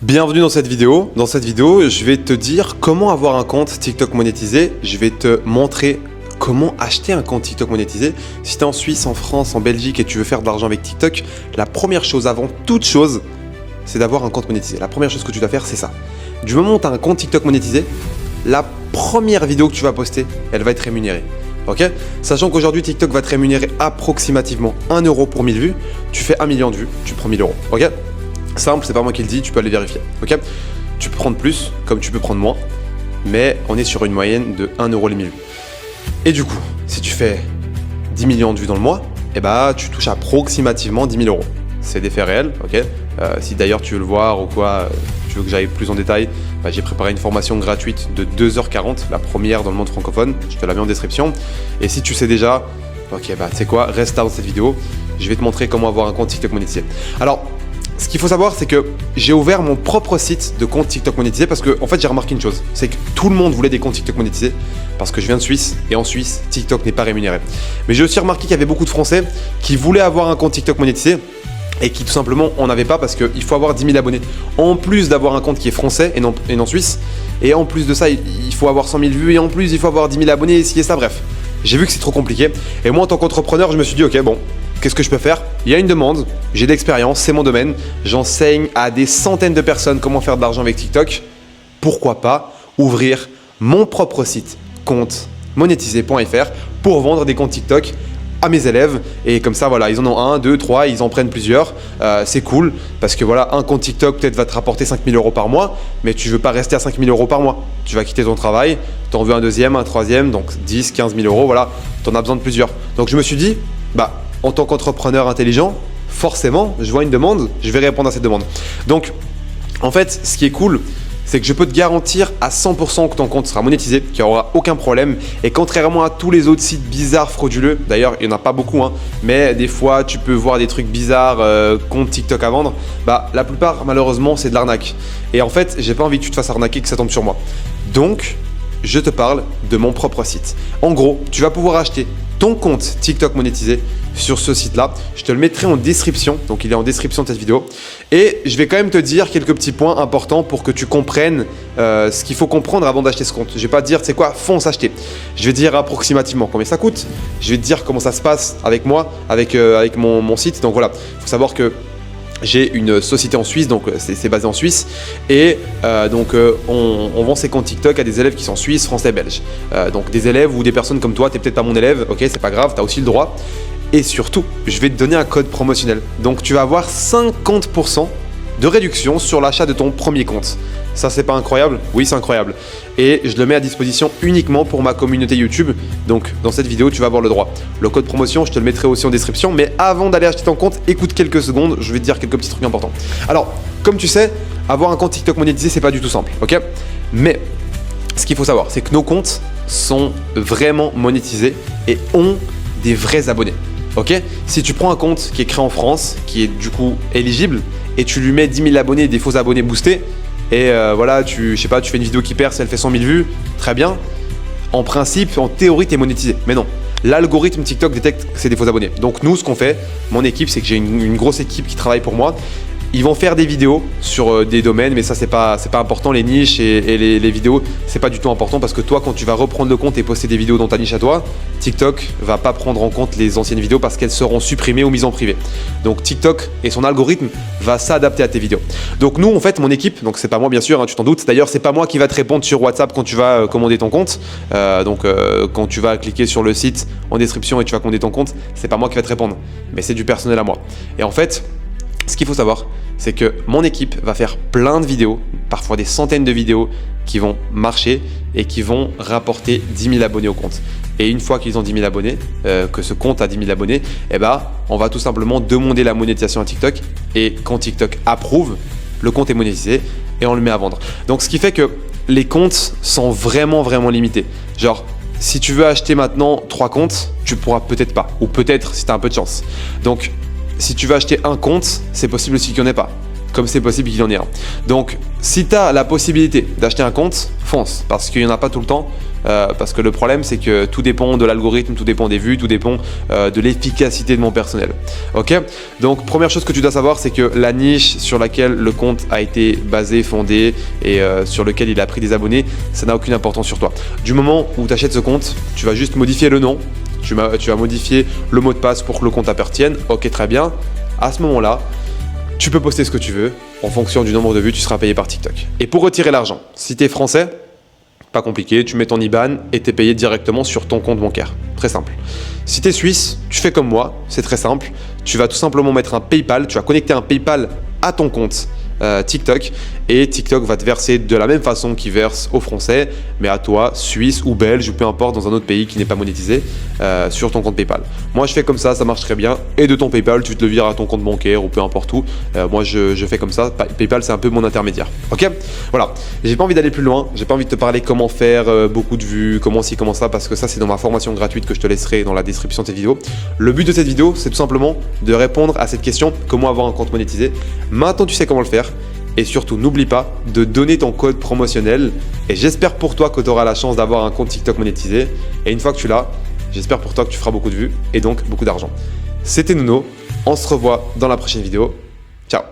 Bienvenue dans cette vidéo. Dans cette vidéo, je vais te dire comment avoir un compte TikTok monétisé. Je vais te montrer comment acheter un compte TikTok monétisé. Si tu es en Suisse, en France, en Belgique et tu veux faire de l'argent avec TikTok, la première chose avant toute chose, c'est d'avoir un compte monétisé. La première chose que tu dois faire, c'est ça. Du moment où tu as un compte TikTok monétisé, la première vidéo que tu vas poster, elle va être rémunérée. Ok? Sachant qu'aujourd'hui, TikTok va te rémunérer approximativement 1 euro pour 1000 vues. Tu fais 1 million de vues, tu prends 1000 euros. Ok? Simple, c'est pas moi qui le dis, tu peux aller vérifier. Ok? Tu peux prendre plus, comme tu peux prendre moins, mais on est sur une moyenne de 1 euro les 1000 vues. Et du coup, si tu fais 10 millions de vues dans le mois, eh bah, tu touches approximativement 10 000 euros. C'est des faits réels, ok? Si d'ailleurs tu veux le voir ou quoi, tu veux que j'aille plus en détail, bah, j'ai préparé une formation gratuite de 2h40, la première dans le monde francophone, je te la mets en description. Et si tu sais déjà, ok, bah tu sais quoi, reste là dans cette vidéo, je vais te montrer comment avoir un compte TikTok monétisé. Alors, ce qu'il faut savoir, c'est que j'ai ouvert mon propre site de compte TikTok monétisé parce que, en fait, j'ai remarqué une chose, c'est que tout le monde voulait des comptes TikTok monétisés parce que je viens de Suisse et en Suisse, TikTok n'est pas rémunéré. Mais j'ai aussi remarqué qu'il y avait beaucoup de Français qui voulaient avoir un compte TikTok monétisé et qui tout simplement en avaient pas parce qu'il faut avoir 10 000 abonnés. En plus d'avoir un compte qui est français et non suisse, et en plus de ça, il faut avoir 100 000 vues et en plus, il faut avoir 10 000 abonnés et ci et ça, bref. J'ai vu que c'est trop compliqué et moi, en tant qu'entrepreneur, je me suis dit, ok, bon, qu'est-ce que je peux faire? Il y a une demande, j'ai de l'expérience, c'est mon domaine. J'enseigne à des centaines de personnes comment faire de l'argent avec TikTok. Pourquoi pas ouvrir mon propre site, compte monétisé.fr, pour vendre des comptes TikTok à mes élèves. Et comme ça, voilà, ils en ont 1, 2, 3, ils en prennent plusieurs. C'est cool parce que voilà, un compte TikTok peut-être va te rapporter 5 000 euros par mois, mais tu ne veux pas rester à 5 000 euros par mois. Tu vas quitter ton travail, tu en veux un deuxième, un troisième, donc 10, 15 000 euros, voilà, tu en as besoin de plusieurs. Donc je me suis dit, bah, en tant qu'entrepreneur intelligent, forcément, je vois une demande, je vais répondre à cette demande. Donc, en fait, ce qui est cool, c'est que je peux te garantir à 100% que ton compte sera monétisé, qu'il n'y aura aucun problème. Et contrairement à tous les autres sites bizarres, frauduleux, d'ailleurs, il n'y en a pas beaucoup, hein, mais des fois, tu peux voir des trucs bizarres, compte TikTok à vendre. Bah, la plupart, malheureusement, c'est de l'arnaque. Et en fait, j'ai pas envie que tu te fasses arnaquer, que ça tombe sur moi. Donc, je te parle de mon propre site. En gros, tu vas pouvoir acheter ton compte TikTok monétisé sur ce site-là. Je te le mettrai en description, donc il est en description de cette vidéo. Et je vais quand même te dire quelques petits points importants pour que tu comprennes ce qu'il faut comprendre avant d'acheter ce compte. Je vais pas te dire, c'est quoi, fonce acheter. Je vais te dire approximativement combien ça coûte. Je vais te dire comment ça se passe avec moi, avec mon site. Donc voilà, il faut savoir que j'ai une société en Suisse, donc c'est basé en Suisse et on vend ces comptes TikTok à des élèves qui sont suisses, français, belges. Donc des élèves ou des personnes comme toi, t'es peut-être pas mon élève, ok, c'est pas grave, t'as aussi le droit. Et surtout, je vais te donner un code promotionnel. Donc tu vas avoir 50% de réduction sur l'achat de ton premier compte. Ça, c'est pas incroyable? Oui, c'est incroyable. Et je le mets à disposition uniquement pour ma communauté YouTube. Donc, dans cette vidéo, tu vas avoir le droit. Le code promotion, je te le mettrai aussi en description. Mais avant d'aller acheter ton compte, écoute quelques secondes. Je vais te dire quelques petits trucs importants. Alors, comme tu sais, avoir un compte TikTok monétisé, c'est pas du tout simple. Ok? Mais ce qu'il faut savoir, c'est que nos comptes sont vraiment monétisés et ont des vrais abonnés. Ok? Si tu prends un compte qui est créé en France, qui est du coup éligible, et tu lui mets 10 000 abonnés, des faux abonnés boostés, et voilà, je sais pas, tu fais une vidéo qui perce, elle fait 100 000 vues, très bien. En principe, en théorie, tu es monétisé. Mais non, l'algorithme TikTok détecte que c'est des faux abonnés. Donc nous, ce qu'on fait, mon équipe, c'est que j'ai une grosse équipe qui travaille pour moi. Ils vont faire des vidéos sur des domaines, mais ça, c'est pas important. Les niches et les vidéos, c'est pas du tout important parce que toi, quand tu vas reprendre le compte et poster des vidéos dans ta niche à toi, TikTok va pas prendre en compte les anciennes vidéos parce qu'elles seront supprimées ou mises en privé. Donc TikTok et son algorithme va s'adapter à tes vidéos. Donc nous, en fait, mon équipe, donc c'est pas moi bien sûr, hein, tu t'en doutes. D'ailleurs, c'est pas moi qui va te répondre sur WhatsApp quand tu vas commander ton compte. Quand tu vas cliquer sur le site en description et tu vas commander ton compte, c'est pas moi qui va te répondre, mais c'est du personnel à moi. Et en fait, ce qu'il faut savoir, c'est que mon équipe va faire plein de vidéos, parfois des centaines de vidéos qui vont marcher et qui vont rapporter 10 000 abonnés au compte. Et une fois qu'ils ont 10 000 abonnés, que ce compte a 10 000 abonnés, eh ben, on va tout simplement demander la monétisation à TikTok. Et quand TikTok approuve, le compte est monétisé et on le met à vendre. Donc ce qui fait que les comptes sont vraiment limités. Genre, si tu veux acheter maintenant 3 comptes, tu pourras peut-être pas. Ou peut-être si tu as un peu de chance. Donc, si tu veux acheter un compte, c'est possible aussi qu'il n'y en ait pas. comme c'est possible qu'il y en ait un. Donc, si tu as la possibilité d'acheter un compte, fonce, parce qu'il n'y en a pas tout le temps. Parce que le problème, c'est que tout dépend de l'algorithme, tout dépend des vues, tout dépend de l'efficacité de mon personnel. Ok? Donc, première chose que tu dois savoir, c'est que la niche sur laquelle le compte a été basé, fondé et sur lequel il a pris des abonnés, ça n'a aucune importance sur toi. Du moment où tu achètes ce compte, tu vas juste modifier le nom, tu vas modifier le mot de passe pour que le compte appartienne. Ok, très bien. À ce moment-là, tu peux poster ce que tu veux. En fonction du nombre de vues, tu seras payé par TikTok. Et pour retirer l'argent, si tu es français, pas compliqué, tu mets ton IBAN et tu es payé directement sur ton compte bancaire. Très simple. Si tu es suisse, tu fais comme moi, c'est très simple. Tu vas tout simplement mettre un PayPal, tu vas connecter un PayPal à ton compte TikTok et TikTok va te verser de la même façon qu'il verse aux Français, mais à toi, Suisse ou Belge ou peu importe dans un autre pays qui n'est pas monétisé sur ton compte PayPal. Moi je fais comme ça marche très bien et de ton PayPal tu te le vires à ton compte bancaire ou peu importe où. Moi je fais comme ça, PayPal c'est un peu mon intermédiaire. Ok, voilà, j'ai pas envie d'aller plus loin, j'ai pas envie de te parler comment faire beaucoup de vues, comment ci, comment ça, parce que ça c'est dans ma formation gratuite que je te laisserai dans la description de cette vidéo. Le but de cette vidéo c'est tout simplement de répondre à cette question, comment avoir un compte monétisé. Maintenant tu sais comment le faire. Et surtout, n'oublie pas de donner ton code promotionnel. Et j'espère pour toi que tu auras la chance d'avoir un compte TikTok monétisé. Et une fois que tu l'as, j'espère pour toi que tu feras beaucoup de vues et donc beaucoup d'argent. C'était Nuno. On se revoit dans la prochaine vidéo. Ciao!